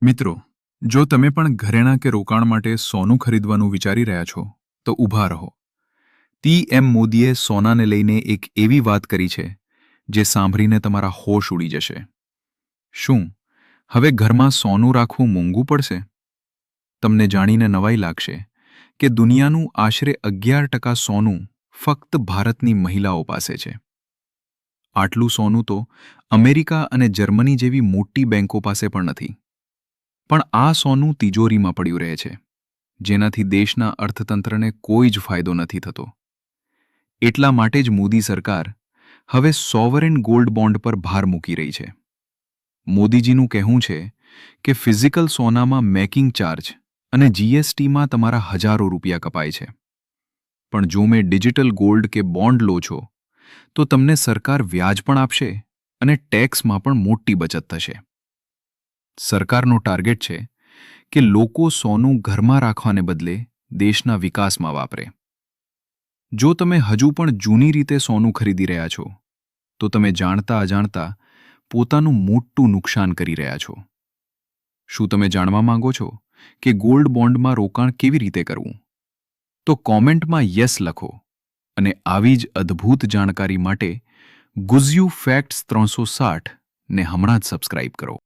મિત્રો, જો તમે પણ ઘરેણાં કે રોકાણ માટે સોનું ખરીદવાનું વિચારી રહ્યા છો, તો ઊભા રહો. પીએમ મોદીએ સોનાને લઈને એક એવી વાત કરી છે, જે સાંભળીને તમારા હોશ ઉડી જશે. શું હવે ઘરમાં સોનું રાખવું મોંઘું પડશે? તમને જાણીને નવાઈ લાગશે કે દુનિયાનું આશરે 11% સોનું ફક્ત ભારતની મહિલાઓ પાસે છે. આટલું સોનું તો અમેરિકા અને જર્મની જેવી મોટી બેંકો પાસે પણ નથી. પણ આ સોનું તિજોરીમાં પડ્યું રહે છે, જેનાથી દેશના અર્થતંત્રને કોઈ જ ફાયદો નથી થતો. એટલા માટે જ મોદી સરકાર હવે સોવરેન ગોલ્ડ બોન્ડ પર ભાર મૂકી રહી છે. મોદીજીનું કહેવું છે કે ફિઝિકલ સોનામાં મેકિંગ ચાર્જ અને જીએસટીમાં તમારા હજારો રૂપિયા કપાય છે. પણ જો મેં ડિજિટલ ગોલ્ડ કે બોન્ડ લો છો, તો તમને સરકાર વ્યાજ પણ આપશે અને ટેક્સમાં પણ મોટી બચત થશે. સરકારનો ટાર્ગેટ છે કે લોકો સોનું ઘરમાં રાખવાને બદલે દેશના વિકાસમાં વાપરે. જો તમે હજુ પણ જૂની રીતે સોનું ખરીદી રહ્યા છો, તો તમે જાણતા અજાણતા પોતાનું મોટું નુકસાન કરી રહ્યા છો. શું તમે જાણવા માંગો છો કે ગોલ્ડ બોન્ડમાં રોકાણ કેવી રીતે કરવું? તો કોમેન્ટમાં યસ લખો અને આવી જ અદ્ભુત જાણકારી માટે ગુઝ્યુ ફેક્ટ્સ 360 ને હમણાં જ સબસ્ક્રાઇબ કરો.